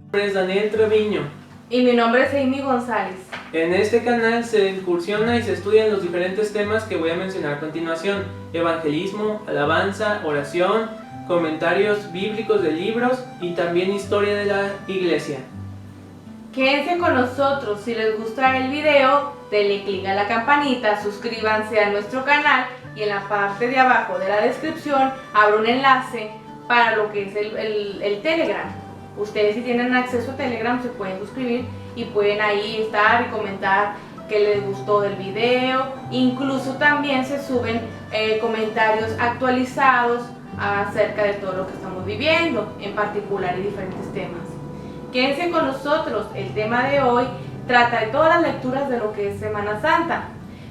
Mi nombre es Daniel Treviño. Y mi nombre es Amy González. En este canal se incursiona y se estudian los diferentes temas que voy a mencionar a continuación: evangelismo, alabanza, oración, comentarios bíblicos de libros y también historia de la iglesia. Quédense con nosotros. Si les gusta el video, denle click a la campanita, suscríbanse a nuestro canal y en la parte de abajo de la descripción habrá un enlace para lo que es el Telegram. Ustedes, si tienen acceso a Telegram, se pueden suscribir y pueden ahí estar y comentar qué les gustó del video. Incluso también se suben comentarios actualizados acerca de todo lo que estamos viviendo, en particular y diferentes temas. Quédense con nosotros. El tema de hoy trata de todas las lecturas de lo que es Semana Santa,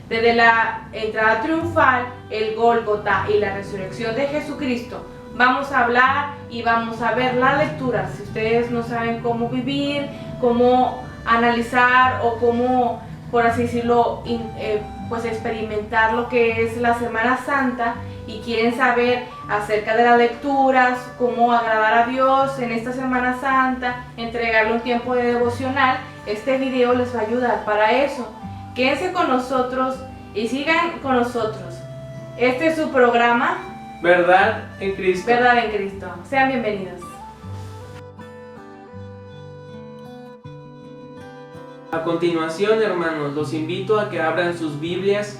desde la entrada triunfal, el Gólgota y la resurrección de Jesucristo. Vamos a hablar y vamos a ver las lecturas. Si ustedes no saben cómo vivir, cómo analizar o cómo, por así decirlo, pues experimentar lo que es la Semana Santa y quieren saber acerca de las lecturas, cómo agradar a Dios en esta Semana Santa, entregarle un tiempo de devocional, este video les va a ayudar para eso. Quédense con nosotros y sigan con nosotros. Este es su programa Verdad en Cristo. Verdad en Cristo. Sean bienvenidos. A continuación, hermanos, los invito a que abran sus Biblias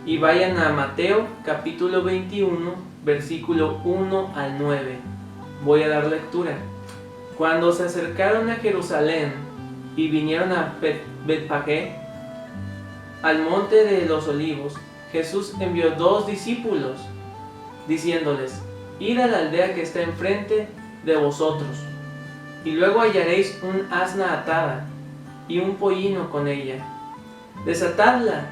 y vayan a Mateo capítulo 21, versículo 1 al 9. Voy a dar lectura. Cuando se acercaron a Jerusalén y vinieron a Betfagé, al monte de los olivos, Jesús envió 2 discípulos, diciéndoles: id a la aldea que está enfrente de vosotros, y luego hallaréis un asna atada y un pollino con ella. Desatadla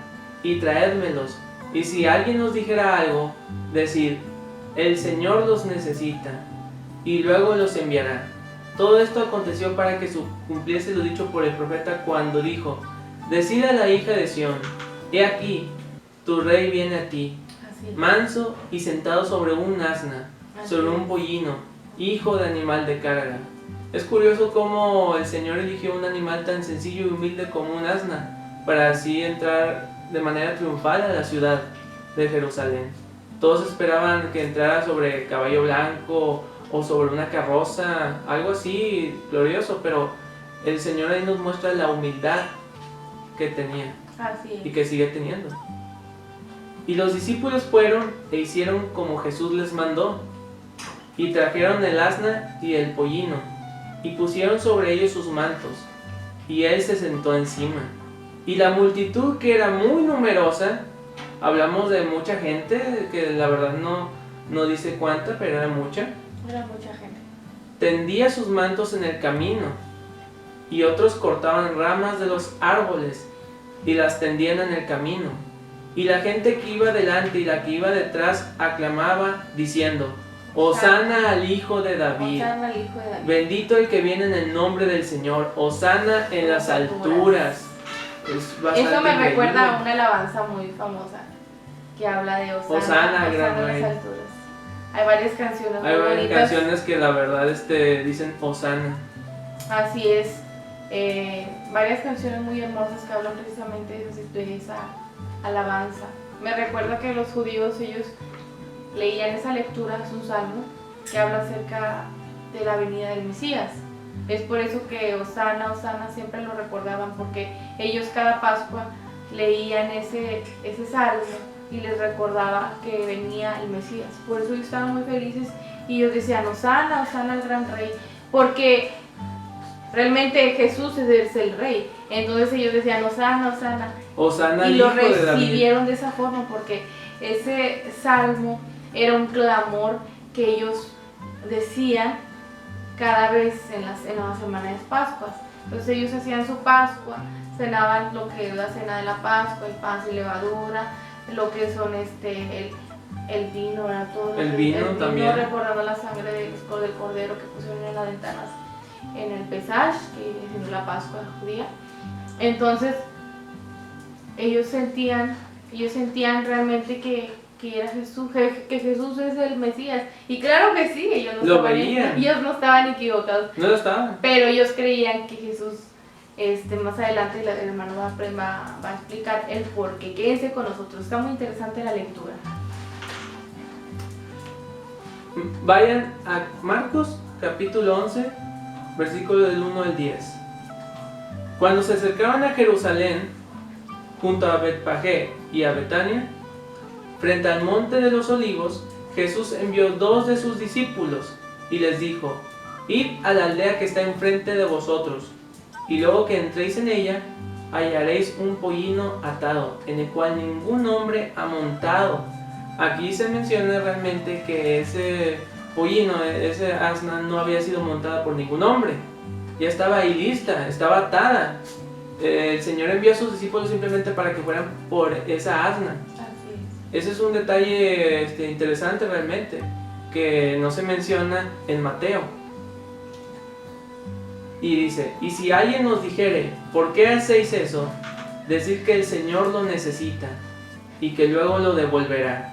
y traédmelos, y si alguien os dijera algo, decid: el Señor los necesita, y luego los enviará. Todo esto aconteció para que se cumpliese lo dicho por el profeta cuando dijo: decid a la hija de Sión: he aquí, tu rey viene a ti, manso y sentado sobre un asna, sobre un pollino, hijo de animal de carga. Es curioso cómo el Señor eligió un animal tan sencillo y humilde como un asna, para así entrar de manera triunfal a la ciudad de Jerusalén. Todos esperaban que entrara sobre caballo blanco o sobre una carroza, algo así glorioso, pero el Señor ahí nos muestra la humildad que tenía y que sigue teniendo. Y los discípulos fueron e hicieron como Jesús les mandó, y trajeron el asna y el pollino, y pusieron sobre ellos sus mantos, y él se sentó encima. Y la multitud, que era muy numerosa, hablamos de mucha gente, que la verdad no dice cuánta, pero era mucha. Era mucha gente. Tendía sus mantos en el camino, y otros cortaban ramas de los árboles y las tendían en el camino. Y la gente que iba delante y la que iba detrás aclamaba, diciendo: Hosana al Hijo de David. Hosana al Hijo de David. Bendito el que viene en el nombre del Señor. Hosana en las alturas. Eso me recuerda a una alabanza muy famosa que habla de Hosana, Hosana, gran en rey. las alturas. Hay varias canciones muy Hay varias bonitas. canciones que la verdad dicen Hosana. Así es. Varias canciones muy hermosas que hablan precisamente de esa alabanza. Me recuerda que los judíos, ellos leían esa lectura, es un salmo que habla acerca de la venida del Mesías. Es por eso que Hosana, Hosana siempre lo recordaban, porque ellos cada Pascua leían ese salmo y les recordaba que venía el Mesías. Por eso ellos estaban muy felices y ellos decían: Hosana, Hosana al gran rey, porque realmente Jesús es el rey. Entonces ellos decían: Hosana, Hosana. Hosana, Y lo Hijo de David. recibieron de esa forma, porque ese salmo era un clamor que ellos decían cada vez en las semanas de Pascuas. Entonces ellos hacían su Pascua, cenaban lo que es la cena de la Pascua, el pan sin levadura, lo que son el vino, ¿verdad? Todo el vino también, recordando la sangre del cordero que pusieron en las ventanas en el Pesach, que es la Pascua judía. Entonces ellos sentían realmente que que era Jesús, que Jesús es el Mesías. Y claro que sí, ellos no estaban equivocados. No lo estaban. Pero ellos creían que Jesús, más adelante el hermano va a explicar el por qué. Quédense con nosotros, está muy interesante la lectura. Vayan a Marcos capítulo 11, versículo del 1 al 10. Cuando se acercaban a Jerusalén, junto a Betfagé y a Betania, frente al monte de los olivos, Jesús envió 2 de sus discípulos y les dijo: id a la aldea que está enfrente de vosotros, y luego que entréis en ella, hallaréis un pollino atado, en el cual ningún hombre ha montado. Aquí se menciona realmente que ese pollino, ese asna, no había sido montada por ningún hombre. Ya estaba ahí lista, estaba atada. El Señor envió a sus discípulos simplemente para que fueran por esa asna. Ese es un detalle interesante realmente, que no se menciona en Mateo. Y dice: y si alguien nos dijere, ¿por qué hacéis eso?, decid que el Señor lo necesita y que luego lo devolverá.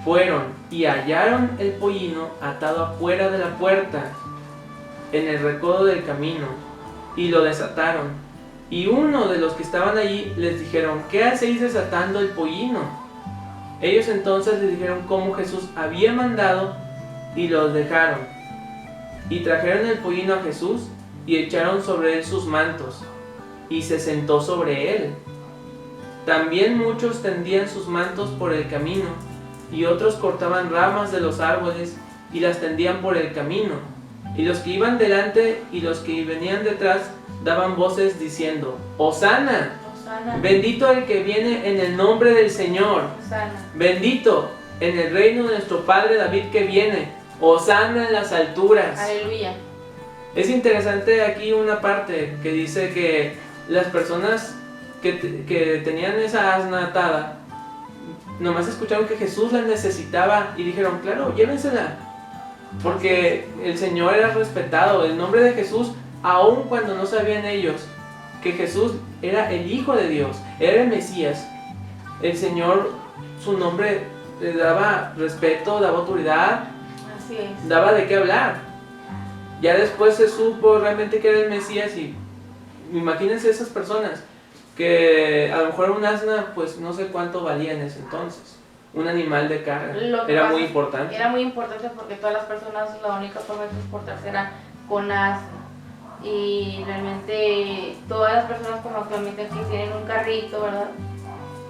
Fueron y hallaron el pollino atado afuera de la puerta, en el recodo del camino, y lo desataron. Y uno de los que estaban allí les dijeron: ¿qué hacéis desatando el pollino? Ellos entonces les dijeron cómo Jesús había mandado, y los dejaron. Y trajeron el pollino a Jesús, y echaron sobre él sus mantos, y se sentó sobre él. También muchos tendían sus mantos por el camino, y otros cortaban ramas de los árboles, y las tendían por el camino. Y los que iban delante y los que venían detrás daban voces diciendo: ¡Hosana! Bendito el que viene en el nombre del Señor. Hosana. Bendito en el reino de nuestro Padre David que viene. Hosana en las alturas. Aleluya. Es interesante aquí una parte que dice que las personas que tenían esa asna atada, nomás escucharon que Jesús la necesitaba y dijeron: claro, llévensela. Porque el Señor era respetado. El nombre de Jesús, aun cuando no sabían ellos que Jesús era el Hijo de Dios, era el Mesías, el Señor, su nombre le daba respeto, daba autoridad. Así es. Daba de qué hablar. Ya después se supo realmente que era el Mesías. Y imagínense esas personas que a lo mejor un asna, pues no sé cuánto valía en ese entonces. Un animal de carga. Era muy importante. Era muy importante porque todas las personas, la única forma de transportarse era con asna. Y realmente todas las personas como actualmente que tienen un carrito, ¿verdad?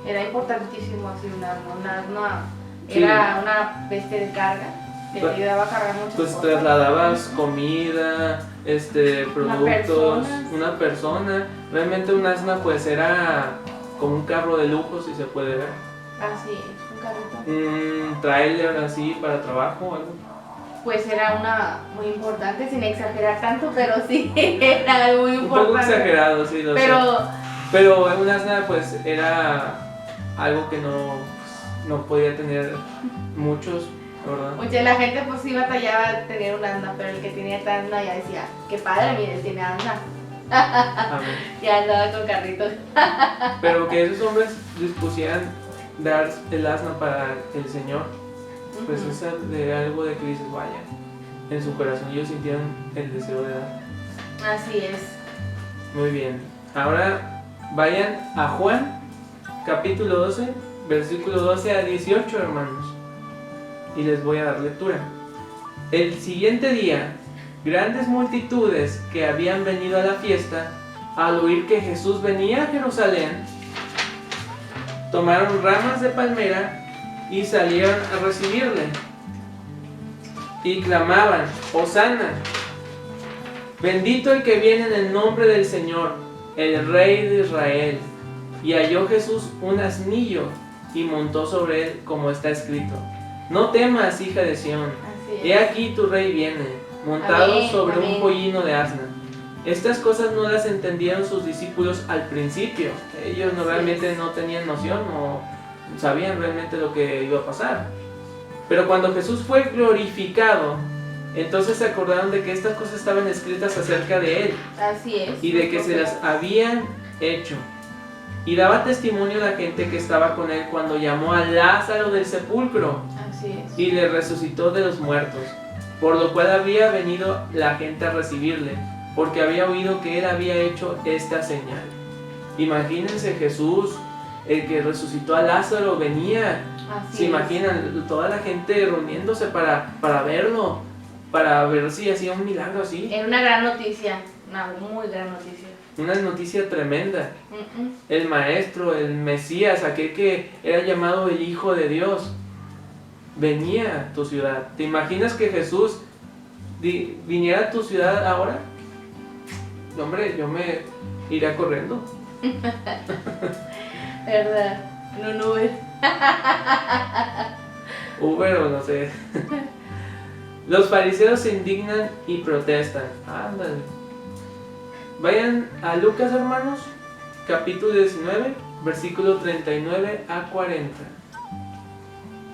Era importantísimo así un asna. Era sí, una bestia de carga que te ayudaba a cargar muchas pues cosas. Trasladabas comida, productos, una persona. Realmente un asna pues era como un carro de lujo, si se puede ver. Así es, un carrito. Trailer así para trabajo o algo. Pues era una muy importante, sin exagerar tanto, pero sí, era algo muy importante. Un poco exagerado, sí, lo sé. Pero un asna pues era algo que no podía tener muchos, ¿verdad? Mucha la gente pues sí batallaba a tener un asna, pero el que tenía esta asna ya decía: qué padre, mire, tiene asna. Ya andaba con carritos. Pero que esos hombres dispusieran dar el asna para el Señor, pues es algo de que dices: vaya, en su corazón ellos sintieron el deseo de dar. Así es. Muy bien. Ahora vayan a Juan capítulo 12, versículo 12 a 18, hermanos, y les voy a dar lectura. El siguiente día, grandes multitudes que habían venido a la fiesta, al oír que Jesús venía a Jerusalén, tomaron ramas de palmera y salieron a recibirle, y clamaban: Hosana, bendito el que viene en el nombre del Señor, el Rey de Israel. Y halló Jesús un asnillo y montó sobre él, como está escrito: no temas, hija de Sión, he aquí tu rey viene, montado sobre un pollino de asna. Estas cosas no las entendieron sus discípulos al principio. Ellos realmente no tenían noción o sabían realmente lo que iba a pasar. Pero cuando Jesús fue glorificado, entonces se acordaron de que estas cosas estaban escritas acerca de él. Así es. Y de que se las habían hecho. y daba testimonio a la gente que estaba con él cuando llamó a Lázaro del sepulcro Así es. y le resucitó de los muertos, por lo cual había venido la gente a recibirle, porque había oído que él había hecho esta señal. Imagínense, Jesús, el que resucitó a Lázaro, venía. Así ¿Se es. imaginan? Toda la gente reuniéndose para verlo, para ver si hacía un milagro así. Era una gran noticia, una muy gran noticia. Una noticia tremenda. Mm-mm. El maestro, el Mesías, aquel que era llamado el Hijo de Dios, venía a tu ciudad. ¿Te imaginas que Jesús viniera a tu ciudad ahora? Hombre, yo me iría corriendo. ¿Verdad? No, no es. Uber o no sé. Los fariseos se indignan y protestan. Ándale. Vayan a Lucas, hermanos, capítulo 19, versículo 39 a 40.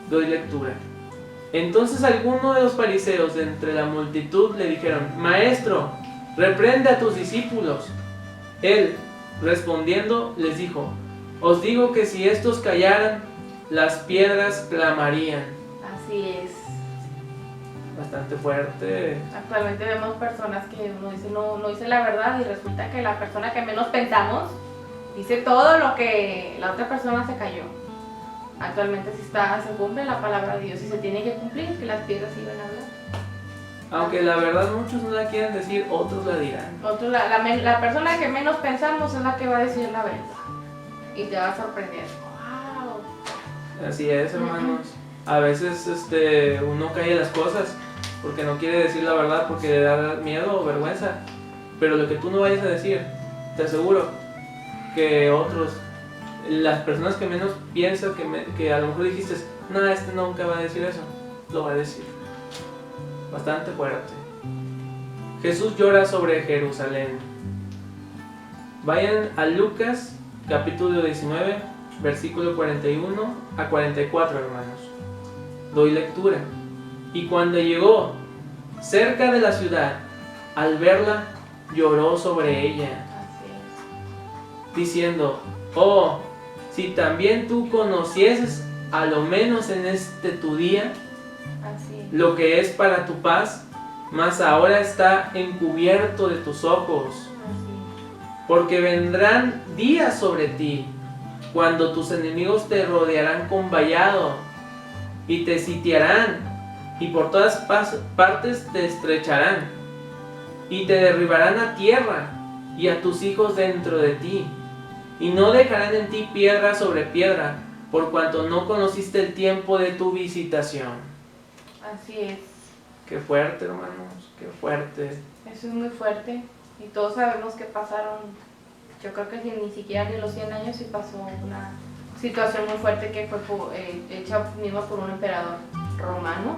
Doy lectura. Entonces algunos de los fariseos de entre la multitud le dijeron: Maestro, reprende a tus discípulos. Él, respondiendo, les dijo: Os digo que si estos callaran, las piedras clamarían. Así es. Bastante fuerte. Actualmente vemos personas que uno dice no dice la verdad y resulta que la persona que menos pensamos dice todo lo que la otra persona se cayó. Actualmente se cumple la palabra de Dios y se tiene que cumplir, que las piedras iban a hablar. Aunque la verdad muchos no la quieren decir, otros la dirán. La persona que menos pensamos es la que va a decir la verdad y te va a sorprender. ¡Wow! Así es, hermanos. A veces uno calla las cosas porque no quiere decir la verdad, porque le da miedo o vergüenza. Pero lo que tú no vayas a decir, te aseguro que otros, las personas que menos piensan, que a lo mejor dijiste, no, nunca va a decir eso, lo va a decir. Bastante fuerte. Jesús llora sobre Jerusalén. Vayan a Lucas, capítulo 19, versículo 41 a 44, hermanos. Doy lectura. Y cuando llegó cerca de la ciudad, al verla, lloró sobre ella, Así es. diciendo: Oh, si también tú conocieses, a lo menos en este tu día, Así es. lo que es para tu paz, mas ahora está encubierto de tus ojos. Así Porque vendrán días sobre ti, cuando tus enemigos te rodearán con vallado, y te sitiarán, y por todas partes te estrecharán, y te derribarán a tierra, y a tus hijos dentro de ti, y no dejarán en ti piedra sobre piedra, por cuanto no conociste el tiempo de tu visitación. Así es. Qué fuerte, hermanos, qué fuerte. Eso es muy fuerte y todos sabemos que pasaron, yo creo que ni siquiera ni los 100 años y pasó una situación muy fuerte que fue hecha mismo por un emperador romano.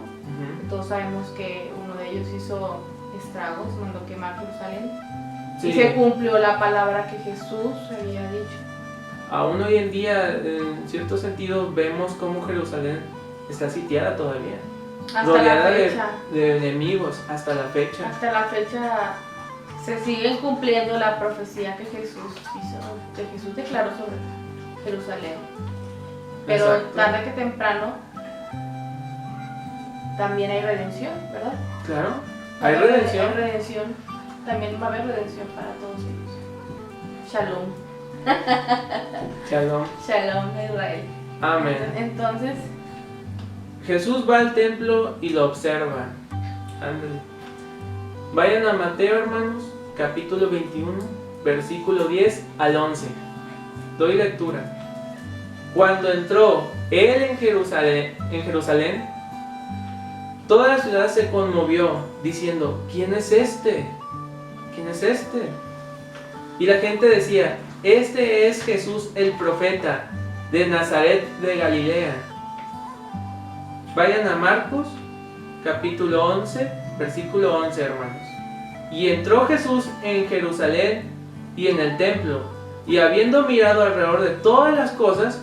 Todos sabemos que uno de ellos hizo estragos, mandó quemar Jerusalén. Sí. Y se cumplió la palabra que Jesús había dicho. Aún hoy en día, en cierto sentido, vemos cómo Jerusalén está sitiada todavía. Hasta Rodeada la fecha. de enemigos, hasta la fecha. Hasta la fecha se sigue cumpliendo la profecía que Jesús hizo, que Jesús declaró sobre Jerusalén. Pero Exacto. tarde que temprano también hay redención, ¿verdad? Claro, hay redención. Hay redención. También va a haber redención para todos ellos. Shalom. Shalom. Shalom Israel. Amén. Entonces, Jesús va al templo y lo observa. Ándale. Vayan a Mateo, hermanos, capítulo 21, versículo 10 al 11. Doy lectura. Cuando entró él en Jerusalén, toda la ciudad se conmovió, diciendo: ¿Quién es este? ¿Quién es este? Y la gente decía: Este es Jesús el profeta, de Nazaret de Galilea. Vayan a Marcos, capítulo 11, versículo 11, hermanos. Y entró Jesús en Jerusalén y en el templo, y habiendo mirado alrededor de todas las cosas,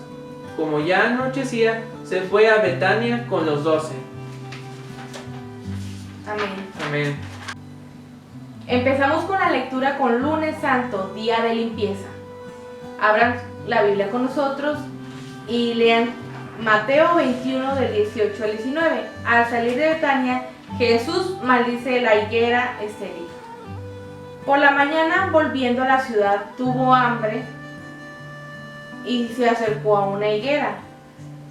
como ya anochecía, se fue a Betania con los 12. amén. Amén. Empezamos con la lectura con Lunes Santo, día de limpieza. Abran la Biblia con nosotros y lean Mateo 21 del 18 al 19. Al salir de Betania, Jesús maldice la higuera estéril. Por la mañana, volviendo a la ciudad, tuvo hambre y se acercó a una higuera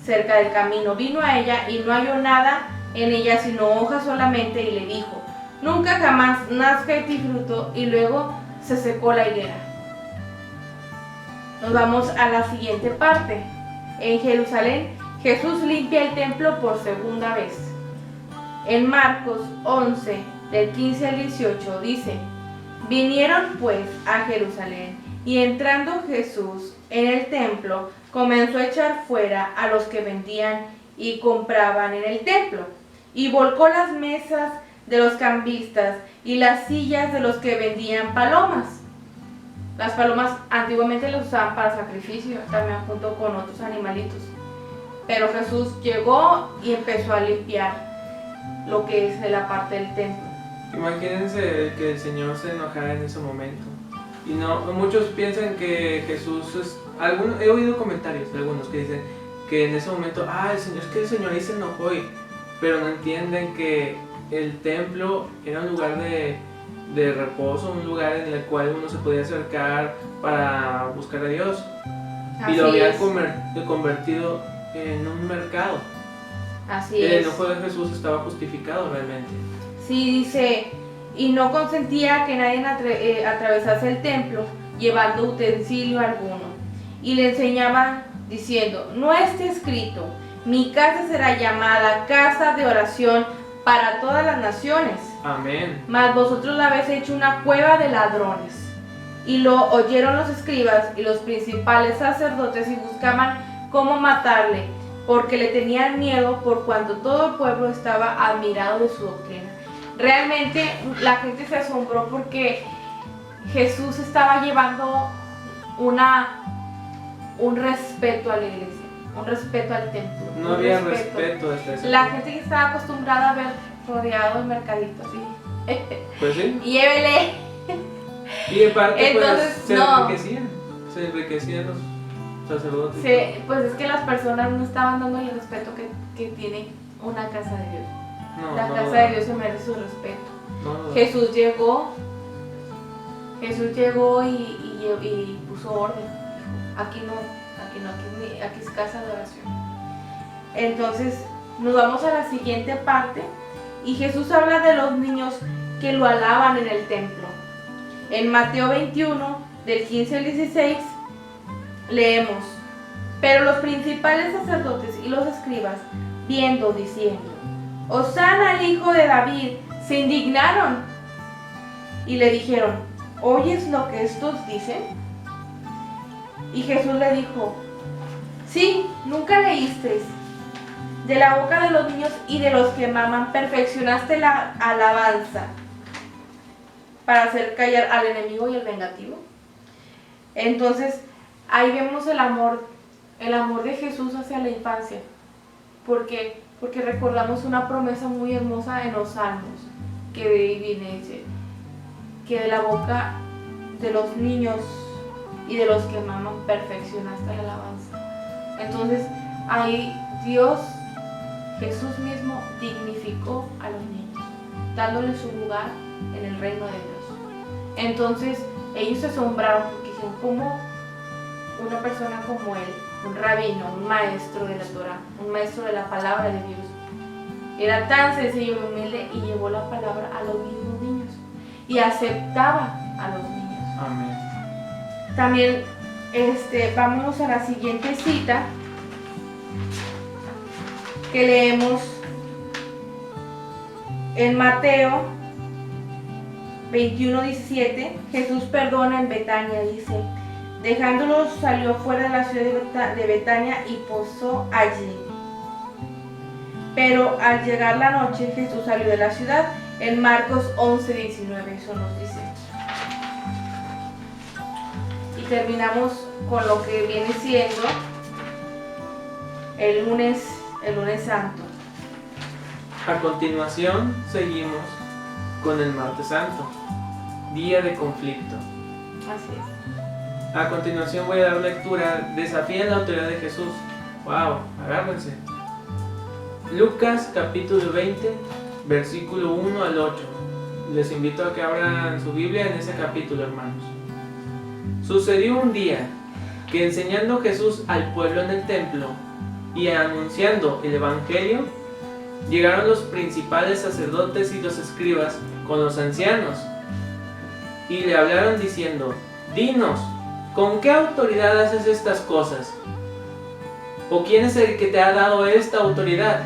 cerca del camino. Vino a ella y no halló nada en ella sino hojas solamente, y le dijo: nunca jamás nazca de ti fruto. Y luego se secó la higuera. Nos vamos a la siguiente parte. En Jerusalén, Jesús limpia el templo por segunda vez. En Marcos 11, del 15 al 18, dice: vinieron pues a Jerusalén, y entrando Jesús en el templo, comenzó a echar fuera a los que vendían y compraban en el templo, y volcó las mesas de los cambistas y las sillas de los que vendían palomas. Las palomas antiguamente las usaban para sacrificio, también junto con otros animalitos. Pero Jesús llegó y empezó a limpiar lo que es de la parte del templo. Imagínense que el Señor se enojara en ese momento. Y no, muchos piensan que Jesús es... he oído comentarios de algunos que dicen que en ese momento, es que el Señor ahí se enojó, pero no entienden que el templo era un lugar de reposo, un lugar en el cual uno se podía acercar para buscar a Dios. Así y lo habían es. convertido en un mercado. Así El es. enojo de Jesús estaba justificado realmente. Sí, dice: y no consentía que nadie atravesase el templo llevando utensilio alguno. Y le enseñaba diciendo: no está escrito, mi casa será llamada casa de oración para todas las naciones. Amén. Mas vosotros la habéis hecho una cueva de ladrones. Y lo oyeron los escribas y los principales sacerdotes, y buscaban cómo matarle, porque le tenían miedo, por cuanto todo el pueblo estaba admirado de su doctrina. Realmente la gente se asombró porque Jesús estaba llevando un respeto a la iglesia, un respeto al templo. No había respeto hasta ese La punto. gente que estaba acostumbrada a ver rodeado el mercadito así. Pues sí. Llévele. Y aparte Entonces, se enriquecían los sacerdotes. Sí, pues es que las personas no estaban dando el respeto que tiene una casa de Dios. La casa de Dios se merece su respeto. No. Jesús llegó y puso orden. Aquí es casa de oración. Entonces nos vamos a la siguiente parte, y Jesús habla de los niños que lo alaban en el templo. En Mateo 21, del 15 al 16, leemos: pero los principales sacerdotes y los escribas, viendo, diciendo: Hosana al hijo de David, se indignaron y le dijeron: ¿oyes lo que estos dicen? Y Jesús le dijo: sí, nunca leísteis: de la boca de los niños y de los que maman perfeccionaste la alabanza, para hacer callar al enemigo y al vengativo. Entonces ahí vemos el amor de Jesús hacia la infancia. Porque recordamos una promesa muy hermosa en los Salmos, que de ahí viene, dice, que de la boca de los niños y de los que maman perfeccionaste la alabanza. Entonces ahí Jesús mismo dignificó a los niños, dándoles su lugar en el reino de Dios. Entonces ellos se asombraron porque dijeron: ¿cómo una persona como él, un rabino, un maestro de la Torah, un maestro de la palabra de Dios, era tan sencillo y humilde y llevó la palabra a los mismos niños y aceptaba a los niños? Amén. También vámonos a la siguiente cita que leemos en Mateo 21:17. Jesús perdona en Betania, dice: dejándolos salió fuera de la ciudad de Betania y posó allí. Pero al llegar la noche, Jesús salió de la ciudad. En Marcos 11:19, eso nos dice. Y terminamos con lo que viene siendo el lunes santo. A continuación seguimos con el martes santo, día de conflicto. Así es. A continuación voy a dar lectura. Desafían la autoridad de Jesús. Wow, agárrense. Lucas capítulo 20, versículo 1 al 8. Les invito a que abran su Biblia en ese capítulo, hermanos. Sucedió un día que enseñando Jesús al pueblo en el templo y anunciando el evangelio, llegaron los principales sacerdotes y los escribas con los ancianos y le hablaron diciendo: dinos, ¿con qué autoridad haces estas cosas? ¿O quién es el que te ha dado esta autoridad?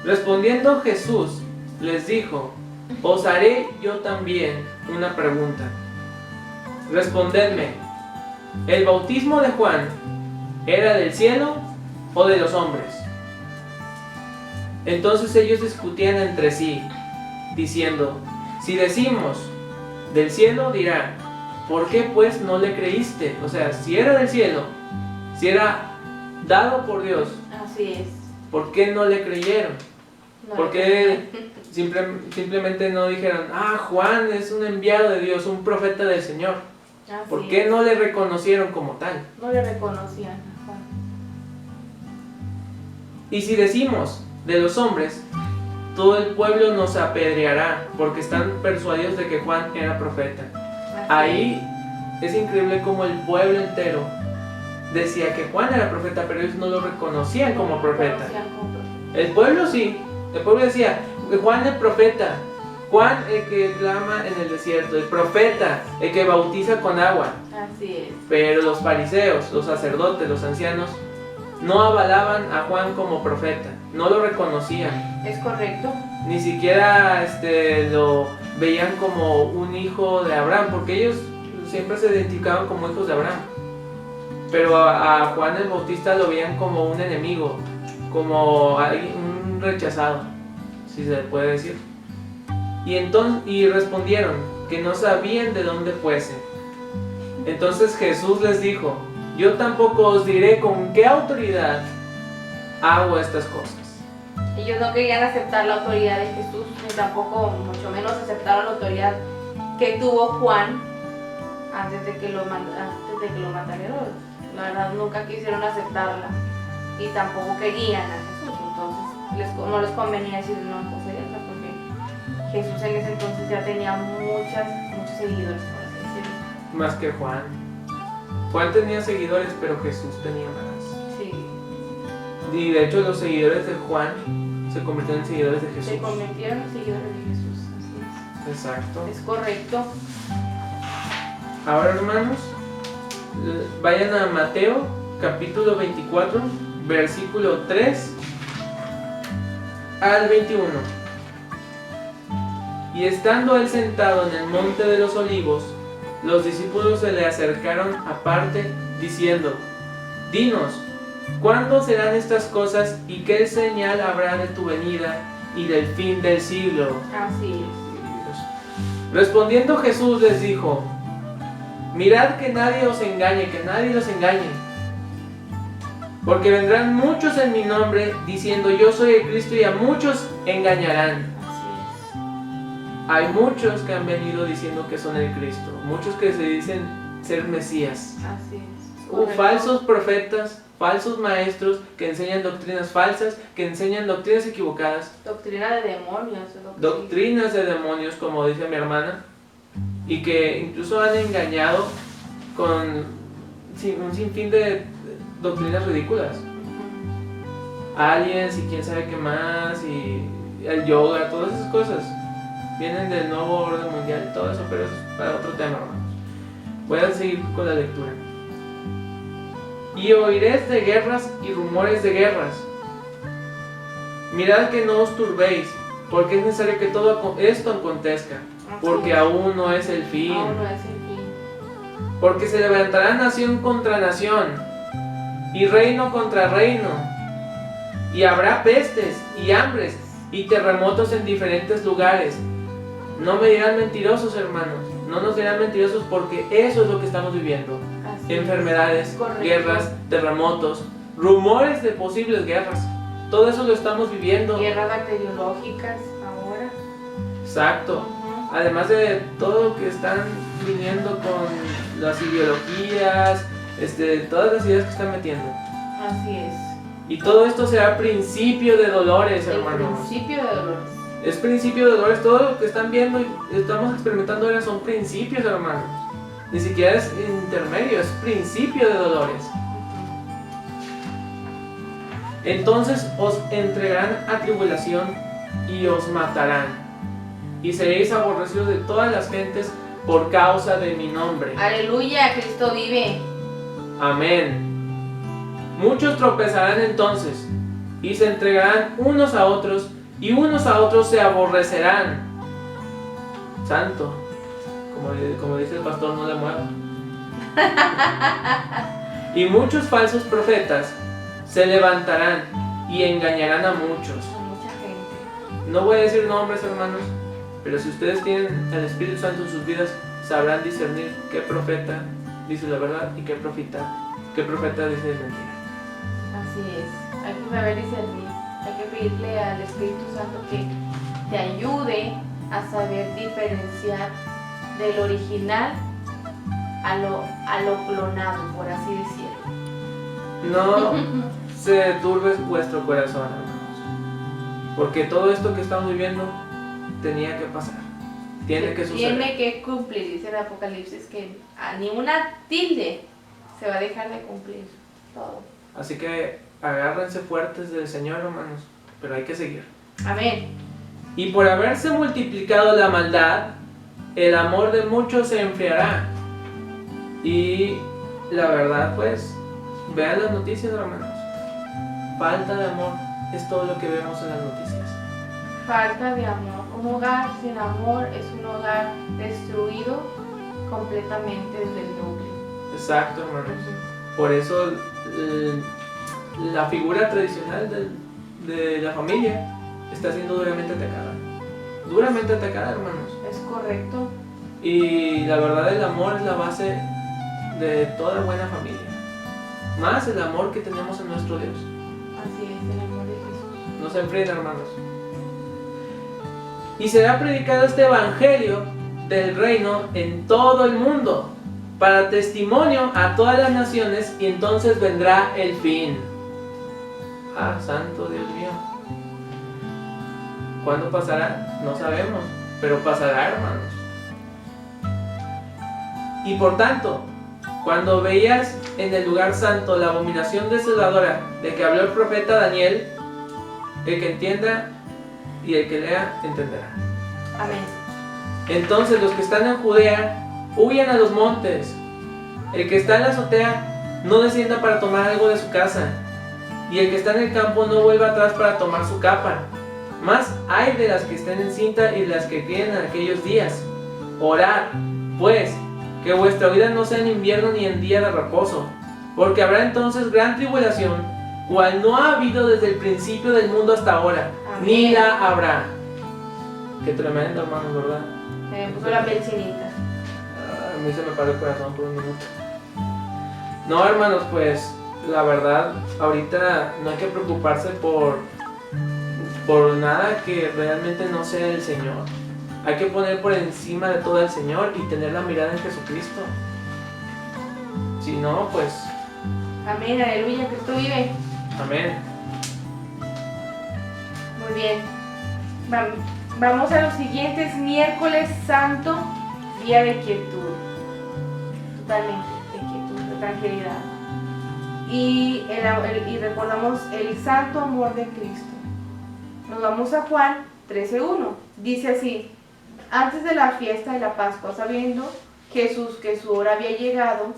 Respondiendo Jesús les dijo: os haré yo también una pregunta. Respondedme, ¿el bautismo de Juan era del cielo o de los hombres? Entonces ellos discutían entre sí, diciendo: si decimos del cielo, dirá, ¿por qué pues no le creíste? O sea, si era del cielo, si era dado por Dios, Así es. ¿por qué no le creyeron? No ¿Por qué simplemente no dijeron: ah, Juan es un enviado de Dios, un profeta del Señor? Así ¿Por qué es. no le reconocieron como tal? No le reconocían a Juan. Y si decimos de los hombres, todo el pueblo nos apedreará, porque están persuadidos de que Juan era profeta. Así Ahí es increíble como el pueblo entero decía que Juan era profeta, pero ellos no lo reconocían como profeta. reconocían como profeta. El pueblo sí, el pueblo decía: Juan el profeta, Juan el que clama en el desierto, el profeta, el que bautiza con agua. Así es. Pero los fariseos, los sacerdotes, los ancianos, no avalaban a Juan como profeta, no lo reconocían, Es correcto. ni siquiera lo veían como un hijo de Abraham, porque ellos siempre se identificaban como hijos de Abraham. Pero a Juan el Bautista lo veían como un enemigo, como un rechazado, si se le puede decir. Y respondieron que no sabían de dónde fuese. Entonces Jesús les dijo: yo tampoco os diré con qué autoridad hago estas cosas. Ellos no querían aceptar la autoridad de Jesús, ni tampoco, mucho menos, aceptaron la autoridad que tuvo Juan antes de que lo mataran. La verdad, nunca quisieron aceptarla y tampoco querían a Jesús. Entonces, no les convenía decir una cosa y otra, porque Jesús en ese entonces ya tenía muchos seguidores, por así decirlo. Más que Juan. Juan tenía seguidores, pero Jesús tenía más. Sí, Y de hecho los seguidores de Juan se convirtieron en seguidores de Jesús. se convirtieron en seguidores de Jesús, así Exacto. es. Es correcto. Ahora, hermanos, vayan a Mateo capítulo 24, versículo 3 al 21. Y estando él sentado en el monte de los olivos, los discípulos se le acercaron aparte, diciendo: dinos, ¿cuándo serán estas cosas y qué señal habrá de tu venida y del fin del siglo? Así es. Respondiendo Jesús les dijo: mirad que nadie os engañe, que nadie los engañe. Porque vendrán muchos en mi nombre diciendo: yo soy el Cristo, y a muchos engañarán. Hay muchos que han venido diciendo que son el Cristo, muchos que se dicen ser Mesías. Así es. Falsos profetas, falsos maestros que enseñan doctrinas falsas, que enseñan doctrinas equivocadas. Doctrina de demonios. Es lo que Doctrinas de demonios, como dice mi hermana, y que incluso han engañado con un sinfín de doctrinas ridículas. Aliens y quién sabe qué más, y el yoga, todas esas cosas vienen del nuevo orden mundial y todo eso, pero eso es para otro tema, hermanos. Voy a seguir con la lectura. Y oiréis de guerras y rumores de guerras. Mirad que no os turbéis, porque es necesario que todo esto acontezca, porque aún no es el fin. Aún no es el fin. Porque se levantará nación contra nación, y reino contra reino, y habrá pestes y hambres y terremotos en diferentes lugares. No me dirán mentirosos, hermanos, no nos dirán mentirosos, porque eso es lo que estamos viviendo. Así Enfermedades, Correcto. guerras, terremotos, rumores de posibles guerras. Todo eso lo estamos viviendo. Guerras bacteriológicas ahora. Exacto. además de todo lo que están viniendo con las ideologías, todas las ideas que están metiendo. Así es. Y todo esto será principio de dolores, hermanos. Principio de dolores. Es principio de dolores. Todo lo que están viendo y estamos experimentando ahora son principios, hermanos. Ni siquiera es intermedio, es principio de dolores. Entonces os entregarán a tribulación y os matarán, y seréis aborrecidos de todas las gentes por causa de mi nombre. Aleluya, Cristo vive. Amén. Muchos tropezarán entonces, y se entregarán unos a otros, y unos a otros se aborrecerán. Santo, como dice el pastor, no le mueva. Y muchos falsos profetas se levantarán y engañarán a muchos. Mucha gente. No voy a decir nombres, hermanos, pero si ustedes tienen el Espíritu Santo en sus vidas, sabrán discernir qué profeta dice la verdad y qué profeta dice mentira. Así es, hay que saber discernir, hay que pedirle al Espíritu Santo que te ayude a saber diferenciar del original a lo clonado, por así decirlo. No se turbe vuestro corazón, hermanos, porque todo esto que estamos viviendo tenía que pasar, tiene que suceder. Tiene que cumplir, dice el Apocalipsis, que a ni una tilde se va a dejar de cumplir todo. Así que agárrense fuertes del Señor, hermanos, pero hay que seguir. Amén. Y por haberse multiplicado la maldad, el amor de muchos se enfriará. Y la verdad, pues, vean las noticias, hermanos. Falta de amor es todo lo que vemos en las noticias. Falta de amor. Un hogar sin amor es un hogar destruido completamente desde el núcleo. Exacto, hermanos. Por eso la figura tradicional de la familia está siendo duramente atacada. Duramente atacada, hermanos. Es correcto. Y la verdad, el amor es la base de toda buena familia. Más el amor que tenemos en nuestro Dios. Así es, el amor de Jesús. No se enfríen, hermanos. Y será predicado este evangelio del reino en todo el mundo, para testimonio a todas las naciones, y entonces vendrá el fin. Ah, santo Dios mío. ¿Cuándo pasará? No sabemos, pero pasará, hermanos. Y por tanto, cuando veías en el lugar santo la abominación desoladora de que habló el profeta Daniel, el que entienda y el que lea entenderá. Amén. Entonces los que están en Judea huyan a los montes. El que está en la azotea no descienda para tomar algo de su casa, y el que está en el campo no vuelva atrás para tomar su capa. Más hay de las que estén en cinta y de las que críen en aquellos días. Orad, pues, que vuestra vida no sea en invierno ni en día de reposo, porque habrá entonces gran tribulación, cual no ha habido desde el principio del mundo hasta ahora. Amén. Ni la habrá. Qué tremendo, hermanos, ¿verdad? Me puso la pensinita. A mí se me paró el corazón por un minuto. No, hermanos, pues la verdad, ahorita no hay que preocuparse por nada que realmente no sea el Señor. Hay que poner por encima de todo al Señor y tener la mirada en Jesucristo. Si no, pues... Amén, aleluya, Cristo vive. Amén. Muy bien. Vamos a los siguientes. Miércoles Santo, día de quietud. Totalmente, de quietud, de tranquilidad. Y recordamos el santo amor de Cristo. Nos vamos a Juan 13:1. Dice así: antes de la fiesta de la Pascua, sabiendo Jesús que su hora había llegado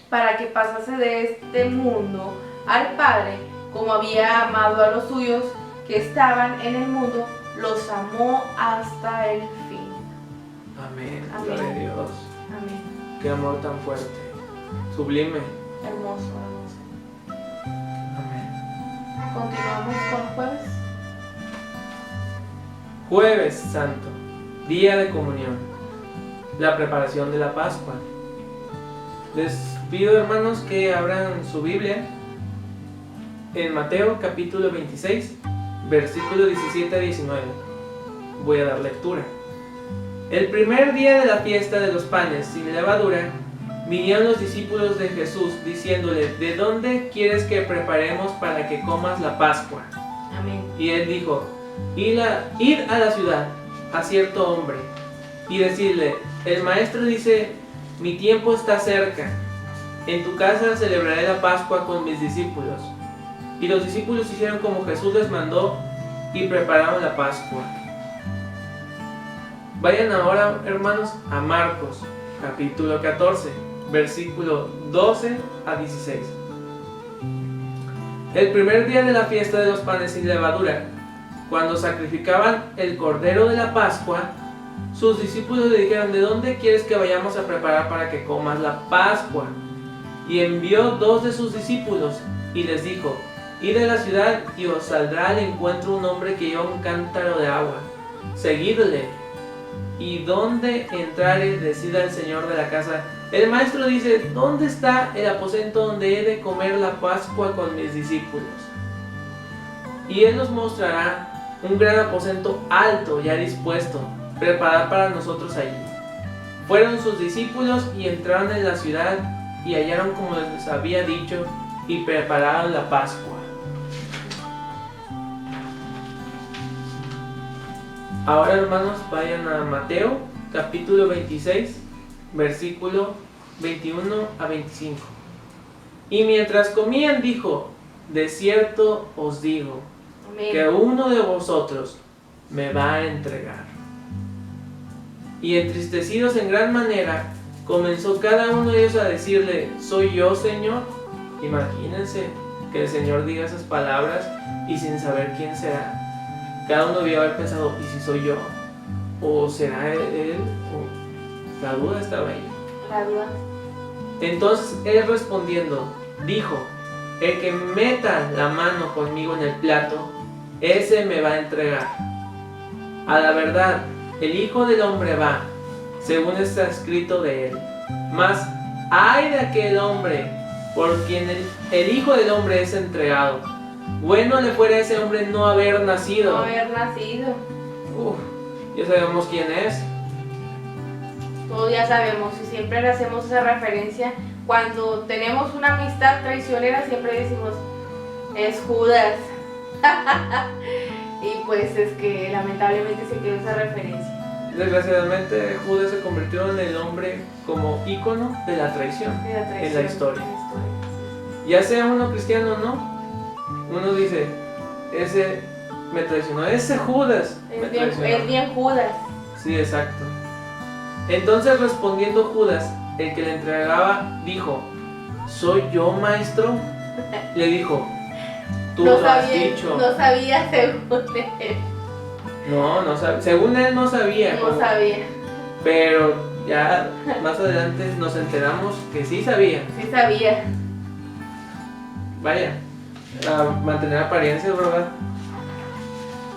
para que pasase de este mundo al Padre, como había amado a los suyos que estaban en el mundo, los amó hasta el fin. Amén. Amén. Gloria a Dios. Amén. Qué amor tan fuerte. Sublime. Hermoso, hermoso. Amén. Continuamos con jueves. Jueves Santo, día de comunión, la preparación de la Pascua. Les pido, hermanos, que abran su Biblia en Mateo capítulo 26, versículo 17 a 19. Voy a dar lectura. El primer día de la fiesta de los panes sin levadura, vinieron los discípulos de Jesús diciéndole: ¿de dónde quieres que preparemos para que comas la Pascua? Amén. Y él dijo: id a la ciudad, a cierto hombre, y decirle: el maestro dice, mi tiempo está cerca. En tu casa celebraré la Pascua con mis discípulos. Y los discípulos hicieron como Jesús les mandó y prepararon la Pascua. Vayan ahora, hermanos, a Marcos, capítulo 14, versículo 12 a 16. El primer día de la fiesta de los panes sin levadura, cuando sacrificaban el cordero de la Pascua, sus discípulos le dijeron: ¿de dónde quieres que vayamos a preparar para que comas la Pascua? Y envió 2 de sus discípulos y les dijo: id a la ciudad y os saldrá al encuentro un hombre que lleva un cántaro de agua. Seguidle, y donde entrare, decid al señor de la casa: el maestro dice, ¿dónde está el aposento donde he de comer la Pascua con mis discípulos? Y él nos mostrará un gran aposento alto, ya dispuesto, preparado para nosotros allí. Fueron sus discípulos y entraron en la ciudad y hallaron como les había dicho y prepararon la Pascua. Ahora, hermanos, vayan a Mateo capítulo 26, versículo 21 a 25. Y mientras comían dijo: de cierto os digo, Amén. que uno de vosotros me va a entregar. Y entristecidos en gran manera, comenzó cada uno de ellos a decirle: ¿soy yo, Señor? Imagínense que el Señor diga esas palabras y sin saber quién será. Cada uno debió haber pensado: ¿y si soy yo? ¿O será él? O la duda estaba ahí. La duda. Entonces él respondiendo dijo: el que meta la mano conmigo en el plato, ese me va a entregar. A la verdad, el Hijo del Hombre va, según está escrito de él. Mas ay de aquel hombre por quien el Hijo del Hombre es entregado. Bueno le fuera a ese hombre no haber nacido. No haber nacido. Ya sabemos quién es. Todos ya sabemos y siempre le hacemos esa referencia. Cuando tenemos una amistad traicionera siempre decimos: es Judas. Y pues es que lamentablemente se quedó esa referencia. Desgraciadamente Judas se convirtió en el hombre como ícono de la traición, De la traición, en la historia. en la historia. Ya sea uno cristiano o no, uno dice: ese me traicionó, ese Judas me traicionó. Es bien Judas. Sí, exacto. Entonces respondiendo Judas, el que le entregaba, dijo: ¿soy yo, maestro? Le dijo: tú No lo has sabía, dicho. no sabía según él. No sabía. Según él no sabía. No sabía. Pero ya más adelante nos enteramos que sí sabía. Sí sabía. Vaya, a mantener apariencias, ¿verdad?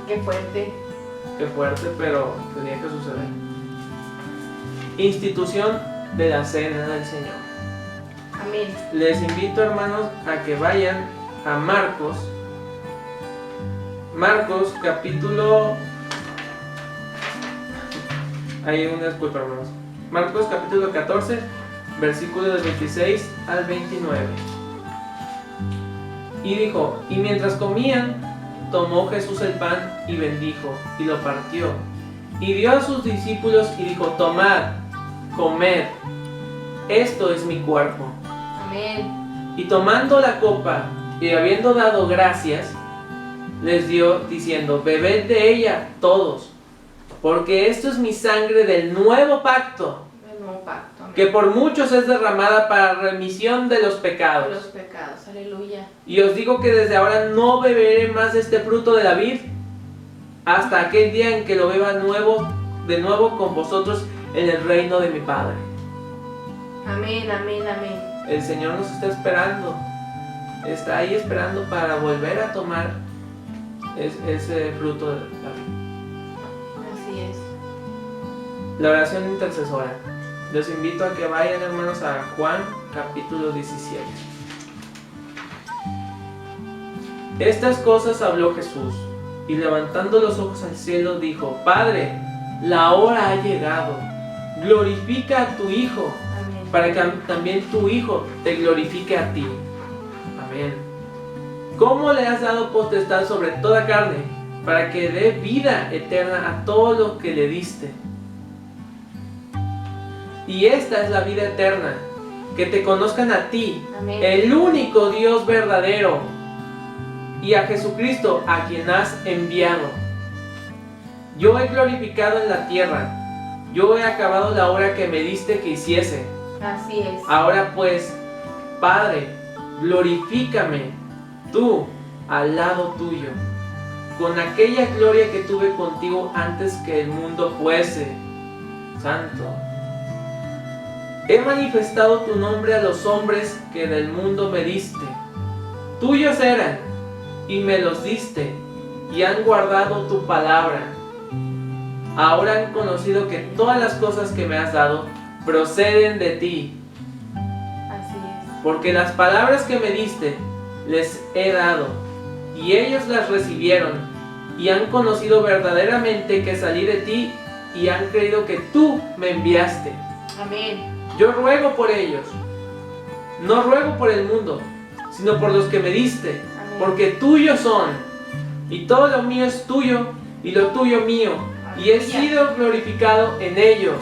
Qué fuerte. Qué fuerte, pero tenía que suceder. Institución de la Cena del Señor. Amén. Les invito, hermanos, a que vayan a Marcos capítulo... Hay una disculpa, hermanos. Marcos capítulo 14, versículos del 26 al 29. Y dijo: y mientras comían, tomó Jesús el pan y bendijo, y lo partió, y dio a sus discípulos y dijo: tomad, comed, esto es mi cuerpo. Amén. Y tomando la copa, y habiendo dado gracias, les dio, diciendo: bebed de ella todos, porque esto es mi sangre del nuevo pacto, El nuevo pacto. Amén. que por muchos es derramada para remisión de los Por pecados. los pecados. Aleluya. Y os digo que desde ahora no beberé más de este fruto de la vid, hasta aquel día en que lo beba de nuevo con vosotros en el reino de mi Padre. Amén, amén, amén. El Señor nos está esperando. Está ahí esperando para volver a tomar ese fruto de la vid. Así es. La oración intercesora. Los invito a que vayan, hermanos, a Juan capítulo 17. Estas cosas habló Jesús, y levantando los ojos al cielo dijo: Padre, la hora ha llegado. Glorifica a tu Hijo, Amén. para que también tu Hijo te glorifique a ti. Amén. ¿Cómo le has dado potestad sobre toda carne, para que dé vida eterna a todos los que le diste? Y esta es la vida eterna, que te conozcan a ti, Amén. el único Dios verdadero, y a Jesucristo, a quien has enviado. Yo he glorificado en la tierra, yo he acabado la obra que me diste que hiciese. Así es. Ahora pues, Padre, glorifícame tú al lado tuyo, con aquella gloria que tuve contigo antes que el mundo fuese. Santo. He manifestado tu nombre a los hombres que del mundo me diste. Tuyos eran, y me los diste, y han guardado tu palabra. Ahora han conocido que todas las cosas que me has dado proceden de ti, Así es. porque las palabras que me diste les he dado, y ellos las recibieron, y han conocido verdaderamente que salí de ti, y han creído que tú me enviaste. Amén. Yo ruego por ellos, no ruego por el mundo, sino por los que me diste, Amén. porque tuyos son, y todo lo mío es tuyo, y lo tuyo mío, y he Aleluya. sido glorificado en ellos.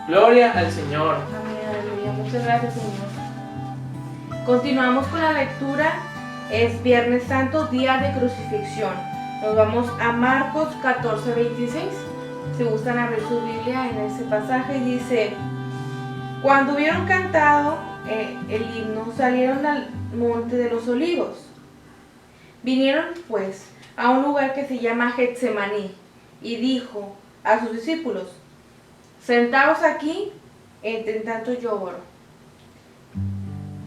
Gloria al Señor. Amén, aleluya. Muchas gracias, Señor. Continuamos con la lectura. Es Viernes Santo, día de crucifixión. Nos vamos a Marcos 14:26. Si gustan abrir su Biblia en ese pasaje, dice: cuando hubieron cantado el himno, salieron al monte de los olivos. Vinieron pues a un lugar que se llama Getsemaní, y dijo a sus discípulos: sentaos aquí, entre tanto yo oro.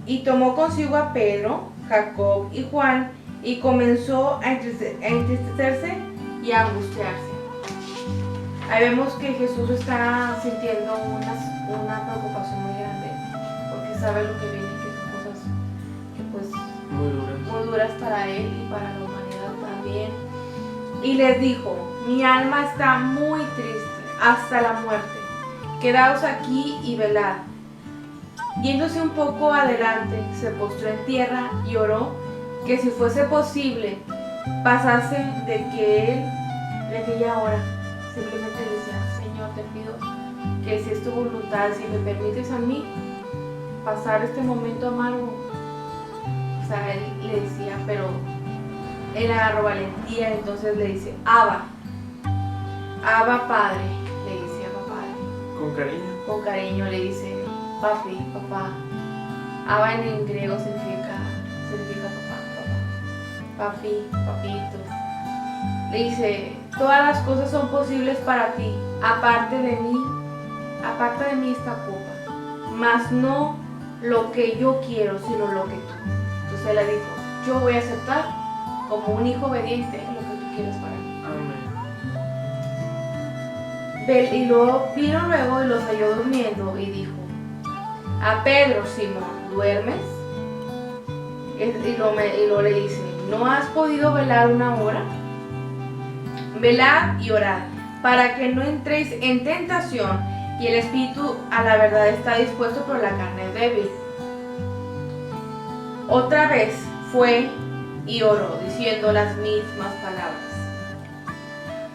Y tomó consigo a Pedro, Jacob y Juan, y comenzó a entristecerse y a angustiarse. Ahí vemos que Jesús está sintiendo una preocupación muy grande, porque sabe lo que viene, que son cosas que pues muy duras para él y para la humanidad también. Y les dijo: mi alma está muy triste hasta la muerte, quedaos aquí y velad. Yéndose un poco adelante, se postró en tierra y oró que si fuese posible pasase de aquella hora. Simplemente decía: Señor, te pido que si es tu voluntad, si me permites a mí pasar este momento amargo. O sea, él le decía, pero él agarró valentía, entonces le dice: Abba Padre, le dice Abba Padre. Con cariño. Con cariño le dice: papi, papá. Abba en griego significa papá. Papi, papito. Le dice: todas las cosas son posibles para ti, aparte de mí esta copa, mas no lo que yo quiero, sino lo que tú. Entonces él le dijo: yo voy a aceptar como un hijo obediente lo que tú quieres para mí. Amén. Y luego vino luego y los halló durmiendo y dijo a Pedro: Simón, ¿duermes? Y luego le dice: ¿no has podido velar una hora? Velad y orad, para que no entréis en tentación, y el espíritu a la verdad está dispuesto, pero la carne es débil. Otra vez fue y oró, diciendo las mismas palabras.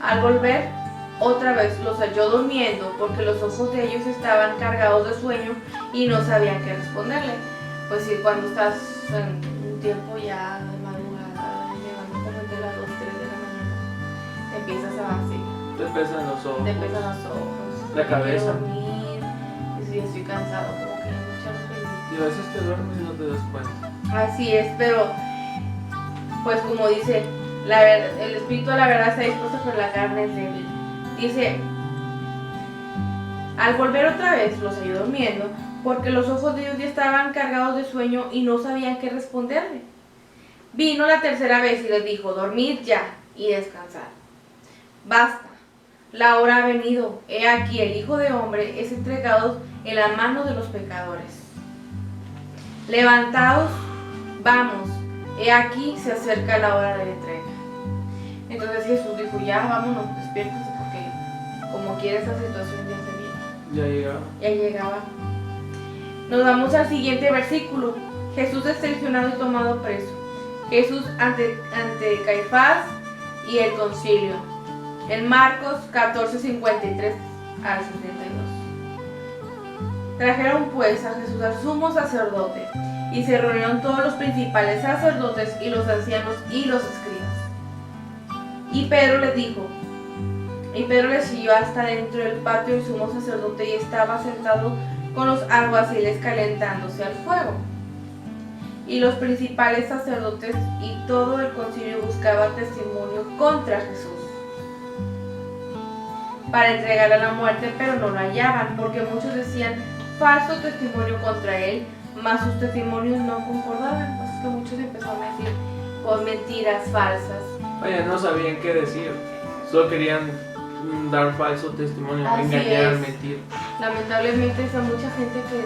Al volver, otra vez los halló durmiendo, porque los ojos de ellos estaban cargados de sueño y no sabían qué responderle. Pues sí, cuando estás en un tiempo ya de madrugada, llegando como entre las 2, 3 de la mañana, te empiezas a vacíar. Te pesan los ojos. Te pesan los ojos. La cabeza. Quiero dormir, y si estoy cansado, como que mucha Y a veces te duermes y no te das cuenta. Así es, pero pues como dice, el espíritu a la verdad está dispuesto, pero la carne es débil. Dice: al volver otra vez los halló durmiendo, porque los ojos de ellos ya estaban cargados de sueño y no sabían qué responderle. Vino la tercera vez y les dijo: dormid ya y descansad. Basta, la hora ha venido. He aquí, el Hijo de Hombre es entregado en la mano de los pecadores. Levantaos, vamos, he aquí se acerca la hora de la entrega. Entonces Jesús dijo: ya vámonos, despiértense, porque quiera esa situación ya se viene. Ya llegaba. Nos vamos al siguiente versículo. Jesús es seleccionado y tomado preso. Jesús ante Caifás y el concilio. En Marcos 14:53 al 72. Trajeron pues a Jesús al sumo sacerdote, y se reunieron todos los principales sacerdotes y los ancianos y los escribas. Y Pedro le siguió hasta dentro del patio del sumo sacerdote, y estaba sentado con los alguaciles calentándose al fuego. Y los principales sacerdotes y todo el concilio buscaban testimonio contra Jesús para entregarle a la muerte, pero no lo hallaban, porque muchos decían falso testimonio contra él, mas sus testimonios no concordaban. Pues es que muchos empezaron a decir con mentiras falsas. Vaya, no sabían qué decir, solo querían dar falso testimonio, engañar, mentir. Lamentablemente hay mucha gente que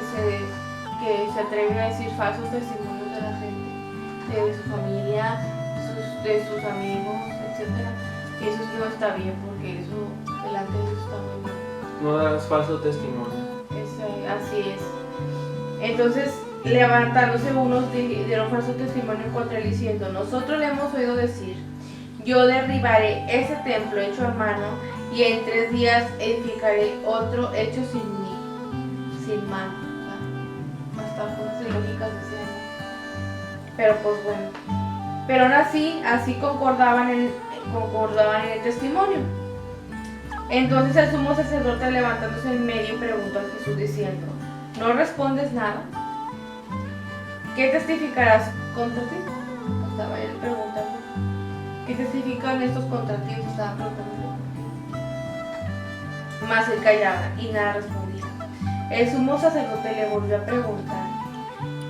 se atreve a decir falsos testimonios de la gente, de su familia, de sus amigos, etc. Eso no está bien, porque eso delante de Dios está muy mal. No das falso testimonio. Así es. Entonces, levantándose unos dieron falso testimonio contra él, diciendo: nosotros le hemos oído decir, yo derribaré ese templo hecho a mano, y en 3 días edificaré otro hecho sin mano. Hasta cosas ilógicas decían. Pero pues bueno. Pero aún así concordaban en el testimonio. Entonces el sumo sacerdote, levantándose en medio, preguntó a Jesús diciendo: ¿no respondes nada? ¿Qué testificarás contra ti? Estaba él preguntando. ¿Qué testifican estos contra ti? Estaba preguntando. Mas él callaba y nada respondía. El sumo sacerdote le volvió a preguntar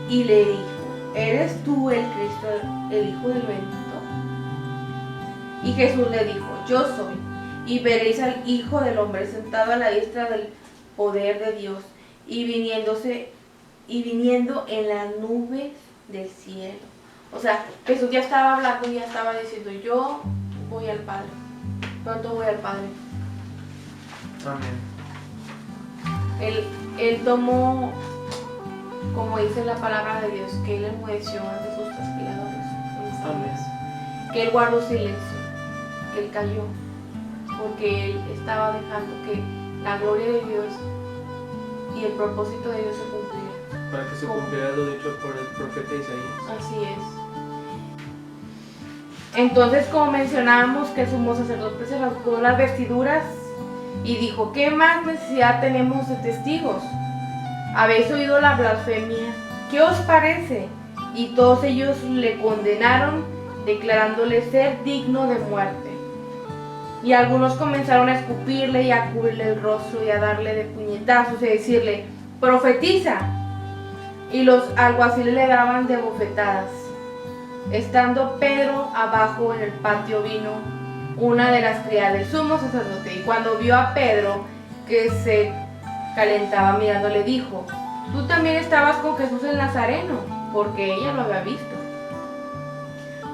y le dijo: ¿eres tú el Cristo, el Hijo del Bendito? Y Jesús le dijo: yo soy. Y veréis al Hijo del Hombre sentado a la diestra del poder de Dios, y viniendo en la nube del cielo. O sea, Jesús ya estaba hablando y ya estaba diciendo: yo voy al Padre, pronto voy al Padre. Amén. Él tomó, como dice la palabra de Dios, que él enmudeció ante sus transpiradores. Amén. Que él guardó silencio, que él cayó, porque él estaba dejando que la gloria de Dios y el propósito de Dios se cumpliera. Para que se cumpliera lo dicho por el profeta Isaías. Así es. Entonces, como mencionábamos, que el sumo sacerdote se rasgó las vestiduras y dijo: ¿qué más necesidad tenemos de testigos? ¿Habéis oído la blasfemia? ¿Qué os parece? Y todos ellos le condenaron, declarándole ser digno de muerte. Y algunos comenzaron a escupirle y a cubrirle el rostro y a darle de puñetazos y a decirle: profetiza. Y los alguaciles le daban de bofetadas. Estando Pedro abajo en el patio, vino una de las criadas del sumo sacerdote, y cuando vio a Pedro que se calentaba mirándole, dijo: tú también estabas con Jesús el Nazareno, porque ella lo había visto.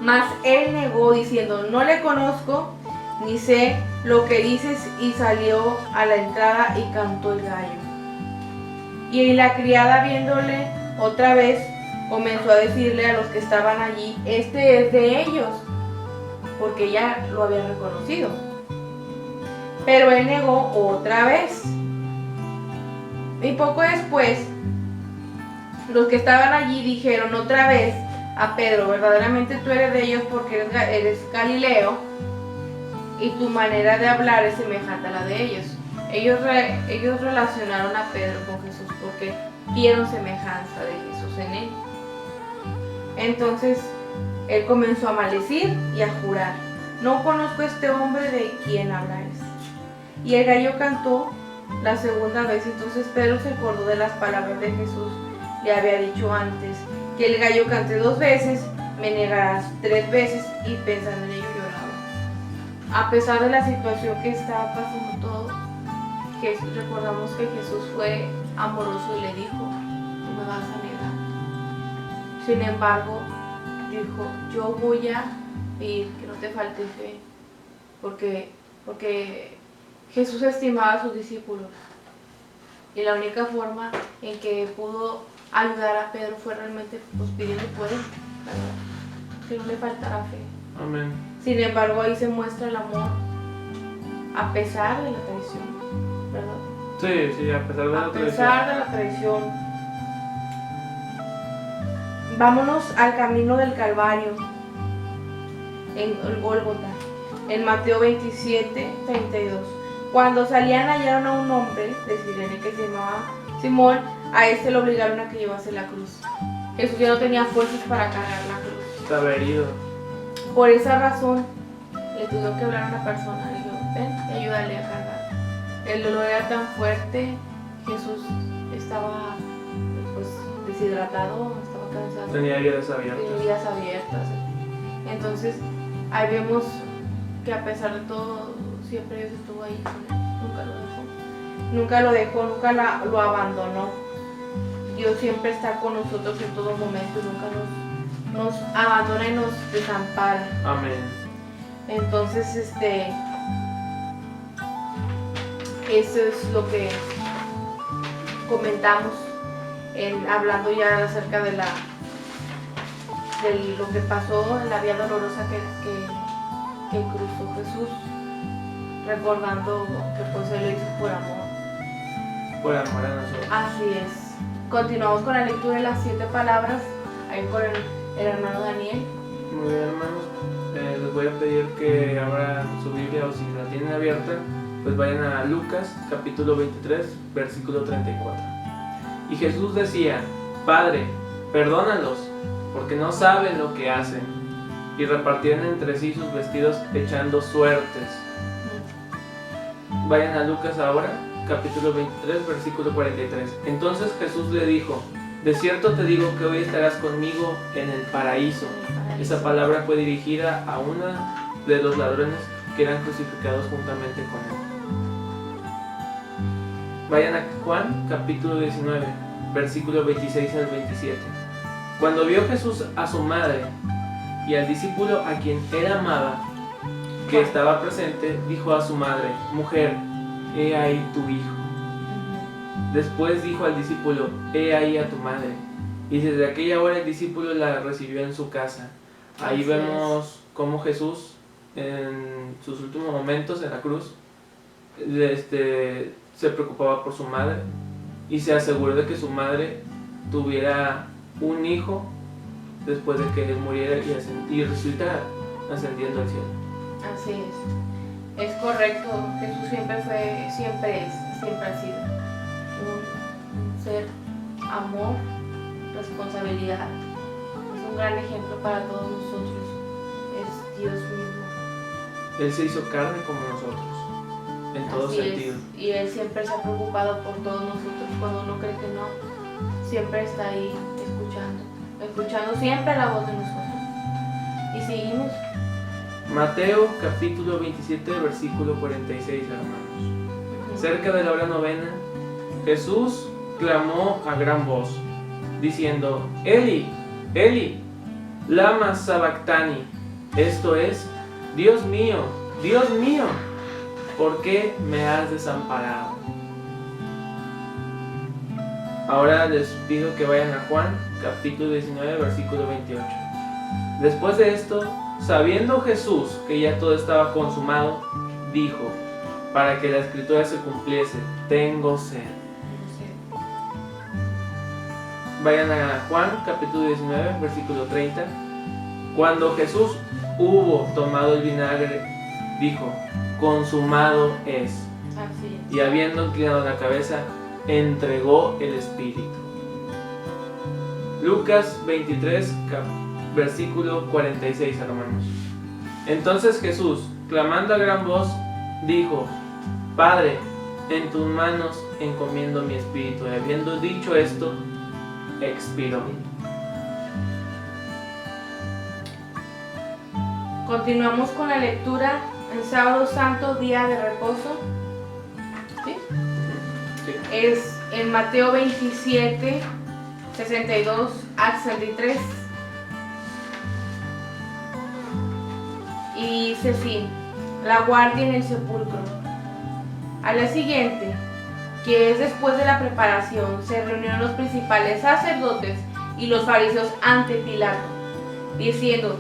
Mas él negó, diciendo: no le conozco, ni sé lo que dices, y salió a la entrada y cantó el gallo. Y la criada, viéndole otra vez, comenzó a decirle a los que estaban allí: este es de ellos, porque ella lo había reconocido. Pero él negó otra vez. Y poco después, los que estaban allí dijeron otra vez a Pedro: verdaderamente tú eres de ellos, porque eres Galileo, y tu manera de hablar es semejante a la de ellos. Ellos relacionaron a Pedro con Jesús porque vieron semejanza de Jesús en él. Entonces él comenzó a maldecir y a jurar: no conozco a este hombre de quien habláis. Y el gallo cantó la segunda vez. Entonces Pedro se acordó de las palabras de Jesús. Le había dicho antes: que el gallo cante 2 veces, me negarás 3 veces. Y pensando en ello lloraba. A pesar de la situación que estaba pasando todo, recordamos que Jesús fue amoroso y le dijo: tú me vas a negar. Sin embargo, dijo: yo voy a pedir que no te falte fe, porque Jesús estimaba a sus discípulos y la única forma en que pudo ayudar a Pedro fue realmente pues, pidiendo por él, ¿verdad? Que no le faltara fe. Amén. Sin embargo, ahí se muestra el amor a pesar de la traición, ¿verdad? Sí, a pesar de la A traición. pesar de la traición. Vámonos al camino del Calvario, en el Gólgota, en Mateo 27, 32. Cuando salían hallaron a un hombre de Cirene que se llamaba Simón, a este lo obligaron a que llevase la cruz. Jesús ya no tenía fuerzas para cargar la cruz. Estaba herido. Por esa razón le tuvo que hablar a una persona, le dijo, ven y ayúdale a cargar. El dolor era tan fuerte, Jesús estaba pues deshidratado, estaba cansado. Tenía heridas abiertas. Tenía heridas abiertas. Entonces ahí vemos que a pesar de todo siempre Dios estuvo ahí con él, nunca lo dejó, nunca lo abandonó. Dios siempre está con nosotros en todo momento y nunca nos abandona y nos desampara. Amén. Entonces, eso es lo que comentamos hablando ya acerca de lo que pasó en la vía dolorosa que cruzó Jesús, recordando que pues Él lo hizo por amor. Por amor a nosotros. Así es. Continuamos con la lectura de las 7 palabras, ahí con el hermano Daniel. Muy bien, hermanos. Les voy a pedir que abran su Biblia o si la tienen abierta, pues vayan a Lucas capítulo 23, versículo 34. Y Jesús decía, Padre, perdónalos, porque no saben lo que hacen. Y repartían entre sí sus vestidos echando suertes. Vayan a Lucas ahora, capítulo 23, versículo 43. Entonces Jesús le dijo, de cierto te digo que hoy estarás conmigo en el paraíso. Esa palabra fue dirigida a una de los ladrones que eran crucificados juntamente con él. Vayan a Juan, capítulo 19, versículo 26 al 27. Cuando vio Jesús a su madre y al discípulo a quien él amaba, que estaba presente, dijo a su madre, mujer, he ahí tu hijo. Después dijo al discípulo, he ahí a tu madre. Y desde aquella hora el discípulo la recibió en su casa. Ahí vemos cómo Jesús, en sus últimos momentos en la cruz, se preocupaba por su madre y se aseguró de que su madre tuviera un hijo después de que él muriera y resucitara, ascendiendo al cielo. Así es correcto. Jesús siempre ha sido un ser amor, responsabilidad. Es un gran ejemplo para todos nosotros. Es Dios mismo. Él se hizo carne como nosotros, en todo sentido. Y Él siempre se ha preocupado por todos nosotros. Cuando uno cree que no, siempre está ahí escuchando siempre la voz de nosotros. Y seguimos. Mateo capítulo 27, versículo 46, hermanos. Cerca de la hora novena, Jesús clamó a gran voz, diciendo, Eli, Eli, lama sabactani. Esto es, Dios mío, ¿por qué me has desamparado? Ahora les pido que vayan a Juan capítulo 19, versículo 28. Después de esto, sabiendo Jesús que ya todo estaba consumado, dijo, para que la escritura se cumpliese, tengo sed. Vayan a Juan capítulo 19, versículo 30. Cuando Jesús hubo tomado el vinagre, dijo, consumado es. Así es. Y habiendo inclinado la cabeza, entregó el espíritu. Lucas 23, versículo 46, hermanos. Entonces Jesús, clamando a gran voz, dijo, Padre, en tus manos encomiendo mi espíritu. Y habiendo dicho esto, expiró. Continuamos con la lectura en sábado santo, día de reposo. ¿Sí? Sí. Es en Mateo 27, 62 al 63. Y dice así, la guardia en el sepulcro. Al día siguiente, que es después de la preparación, se reunieron los principales sacerdotes y los fariseos ante Pilato, diciendo: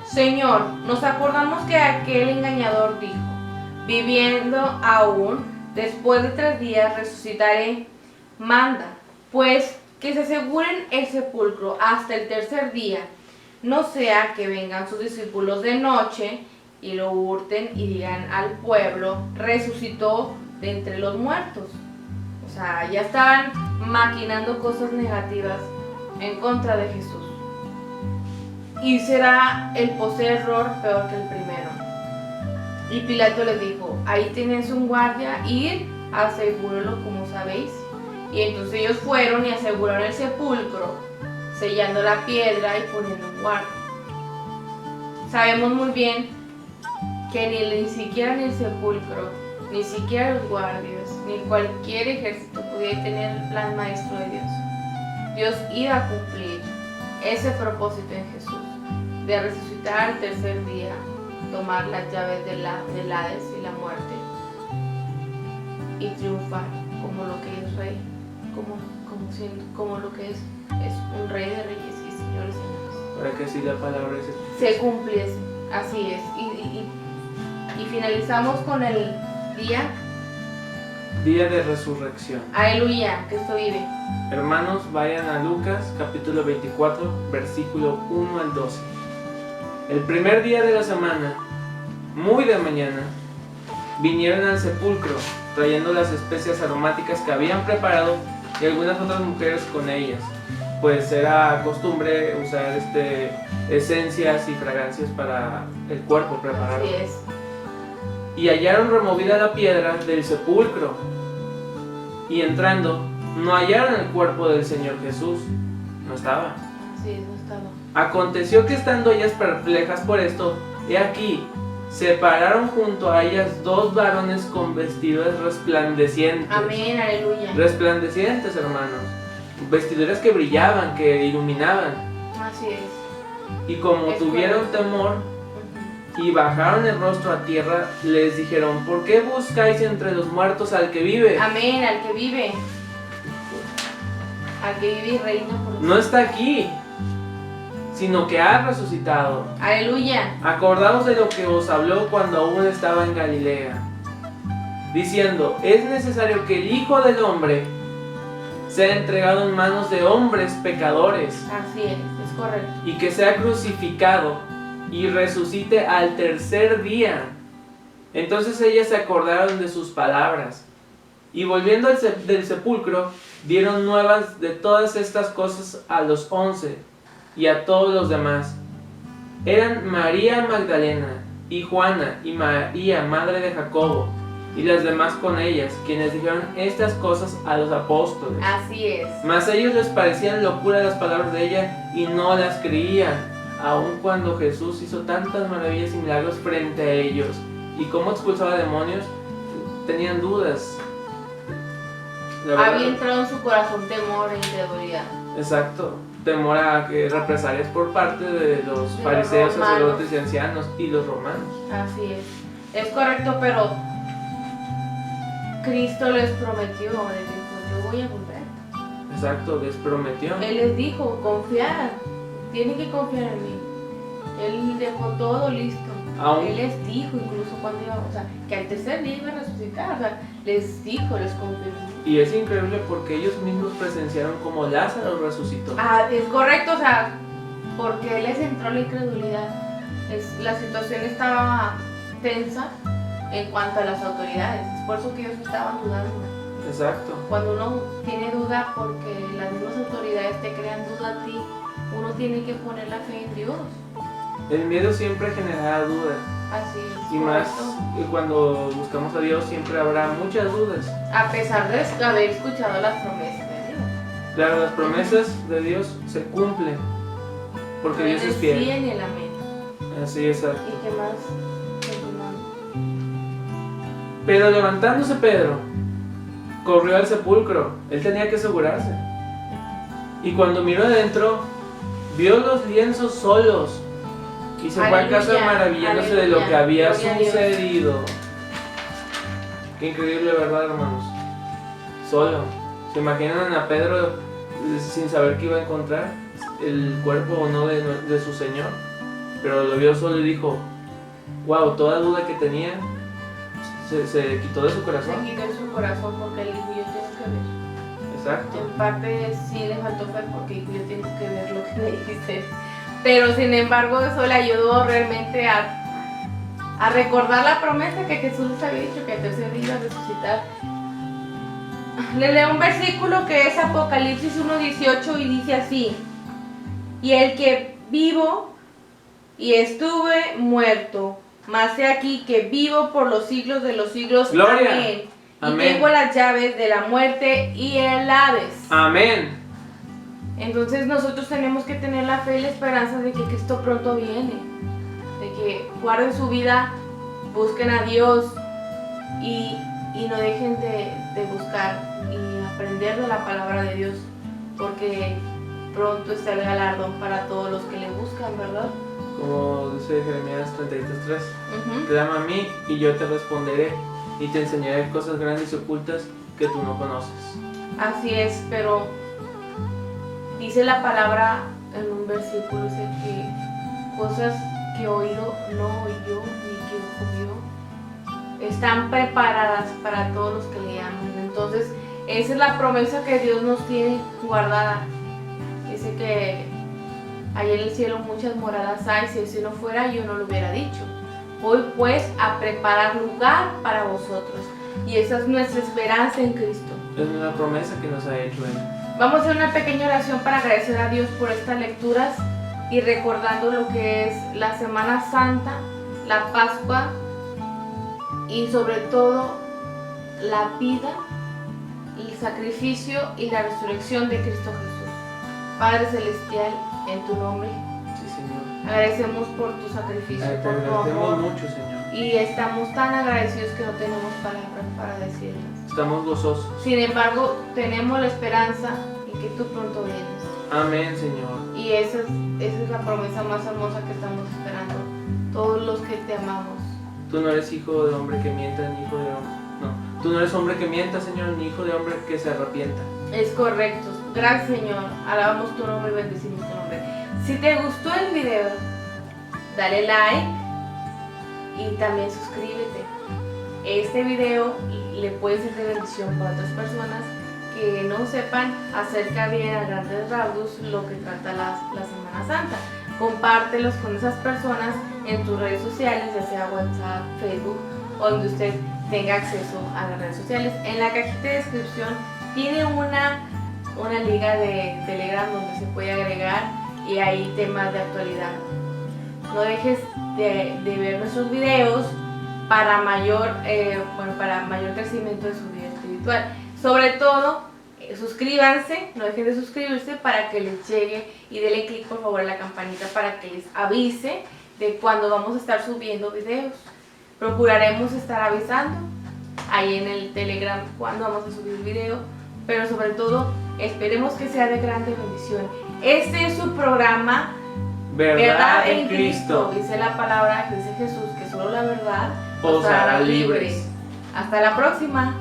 Señor, nos acordamos que aquel engañador dijo: viviendo aún, después de 3 días resucitaré. Manda, pues, que se aseguren el sepulcro hasta el 3er día, no sea que vengan sus discípulos de noche y lo hurten y digan al pueblo: resucitó de entre los muertos. O sea, ya estaban maquinando cosas negativas en contra de Jesús. Y será el poster error peor que el primero. Y Pilato les dijo: ahí tenéis un guardia, id, asegúrenlo como sabéis. Y entonces ellos fueron y aseguraron el sepulcro, sellando la piedra y poniendo un guardia. Sabemos muy bien que ni siquiera en el sepulcro, ni siquiera los guardias, ni cualquier ejército podía tener el plan maestro de Dios. Dios iba a cumplir ese propósito en Jesús, de resucitar al 3er día, tomar las llaves del Hades y la muerte y triunfar como lo que es rey, como lo que es un rey de reyes y señores de señores. Para que así la palabra se cumpliese, así es. Y finalizamos con el día de resurrección. Aleluya, Cristo vive. Hermanos, vayan a Lucas capítulo 24, versículo 1 al 12. El primer día de la semana, muy de mañana, vinieron al sepulcro, trayendo las especias aromáticas que habían preparado y algunas otras mujeres con ellas, pues era costumbre usar esencias y fragancias para el cuerpo preparado. Así es. Y hallaron removida la piedra del sepulcro, y entrando, no hallaron el cuerpo del Señor Jesús. No estaba. Así es, no estaba. Aconteció que estando ellas perplejas por esto, he aquí, se pararon junto a ellas 2 varones con vestidos resplandecientes. Amén, aleluya. Resplandecientes, hermanos. Vestiduras que brillaban, que iluminaban. Así es. Y como tuvieron temor y bajaron el rostro a tierra, les dijeron: ¿por qué buscáis entre los muertos al que vive? Amén, al que vive. Al que vive y reina por los No está aquí, sino que ha resucitado. Aleluya. Acordaos de lo que os habló cuando aún estaba en Galilea, diciendo: es necesario que el Hijo del Hombre sea entregado en manos de hombres pecadores, Así es correcto. y que sea crucificado y resucite al 3er día. Entonces ellas se acordaron de sus palabras, y volviendo del sepulcro, dieron nuevas de todas estas cosas a los 11 y a todos los demás. Eran María Magdalena, y Juana, y María, madre de Jacobo, y las demás con ellas, quienes dijeron estas cosas a los apóstoles. Así es. Mas a ellos les parecían locura las palabras de ella, y no las creían, aun cuando Jesús hizo tantas maravillas y milagros frente a ellos. Y cómo expulsaba demonios, tenían dudas. Había entrado en su corazón temor e incredulidad. Exacto, temor a que represalias por parte de los fariseos, sacerdotes y ancianos y los romanos. Así es correcto, pero Cristo les prometió, les dijo: yo voy a volver. Exacto, les prometió. Él les dijo: confiad, tienen que confiar en mí. Él dejó todo listo. Él les dijo incluso cuando iba, o sea, que al 3er día iba a resucitar, o sea, les dijo, les confirmó. Y es increíble porque ellos mismos presenciaron como Lázaro resucitó. Es correcto, o sea, porque les entró la incredulidad. La situación estaba tensa en cuanto a las autoridades, es por eso que ellos estaban dudando. Exacto. Cuando uno tiene duda porque las mismas autoridades te crean duda a ti, uno tiene que poner la fe en Dios. El miedo siempre generará dudas. Así es. Y más cuando buscamos a Dios siempre habrá muchas dudas. A pesar de haber escuchado las promesas de Dios. Claro, las promesas de Dios se cumplen porque Dios es fiel. El sí y el amén. Así es. ¿Y qué más? Pero levantándose Pedro, corrió al sepulcro. Él tenía que asegurarse. Y cuando miró adentro, vio los lienzos solos. Y se fue a casa maravillándose de lo que había sucedido. Qué increíble, ¿verdad, hermanos? Solo. ¿Se imaginan a Pedro sin saber qué iba a encontrar? El cuerpo o no de su Señor. Pero lo vio solo y dijo, wow, toda duda que tenía se quitó de su corazón. Se quitó de su corazón porque él dijo, yo tengo que ver. Exacto. En parte sí le faltó fe porque dijo, yo tengo que ver lo que me dices. Pero sin embargo eso le ayudó realmente a recordar la promesa que Jesús les había dicho, que al tercer día iba a resucitar. Le leo un versículo que es Apocalipsis 1:18 y dice así: y el que vivo y estuve muerto, mas he aquí que vivo por los siglos de los siglos. Gloria. Amén. Y Amén. tengo las llaves de la muerte y el Hades. Amén. Entonces nosotros tenemos que tener la fe y la esperanza de que Cristo pronto viene, de que guarden su vida, busquen a Dios y no dejen de buscar y aprender de la palabra de Dios, porque pronto está el galardón para todos los que le buscan, ¿verdad? Como dice Jeremías 33:3, clama a mí y yo te responderé y te enseñaré cosas grandes y ocultas que tú no conoces. Así es, pero dice la palabra en un versículo, dice que cosas que oído no oyó ni que ojo vio están preparadas para todos los que le aman. Entonces esa es la promesa que Dios nos tiene guardada. Dice que allá en el cielo muchas moradas hay, si el cielo fuera yo no lo hubiera dicho. Voy pues a preparar lugar para vosotros, y esa es nuestra esperanza en Cristo. Es una promesa que nos ha hecho Él. Vamos a hacer una pequeña oración para agradecer a Dios por estas lecturas y recordando lo que es la Semana Santa, la Pascua y sobre todo la vida, el sacrificio y la resurrección de Cristo Jesús. Padre Celestial, en tu nombre, Sí, Señor. agradecemos por tu sacrificio, Te por tu agradecemos amor, mucho, Señor. y estamos tan agradecidos que no tenemos palabras para decirlas. Estamos gozosos. Sin embargo, tenemos la esperanza en que tú pronto vienes. Amén, Señor. Y esa es la promesa más hermosa que estamos esperando, todos los que te amamos. Tú no eres hijo de hombre que mienta, ni hijo de hombre. No. Tú no eres hombre que mienta, Señor, ni hijo de hombre que se arrepienta. Es correcto. Gracias, Señor. Alabamos tu nombre y bendecimos tu nombre. Si te gustó el video, dale like y también suscríbete. Este video le puede ser de bendición para otras personas que no sepan acerca bien a grandes rasgos lo que trata la Semana Santa. Compártelos con esas personas en tus redes sociales, ya sea WhatsApp, Facebook, donde usted tenga acceso a las redes sociales. En la cajita de descripción tiene una liga de Telegram donde se puede agregar y hay temas de actualidad. No dejes de ver nuestros videos para mayor crecimiento de su vida espiritual. Sobre todo, suscríbanse, no dejen de suscribirse para que les llegue, y denle clic por favor a la campanita para que les avise de cuando vamos a estar subiendo videos. Procuraremos estar avisando ahí en el Telegram cuando vamos a subir video, pero sobre todo esperemos que sea de grande bendición. Este es su programa Verdad en Cristo. Dice la palabra, dice Jesús, que solo la verdad Os hará libres. Hasta la próxima.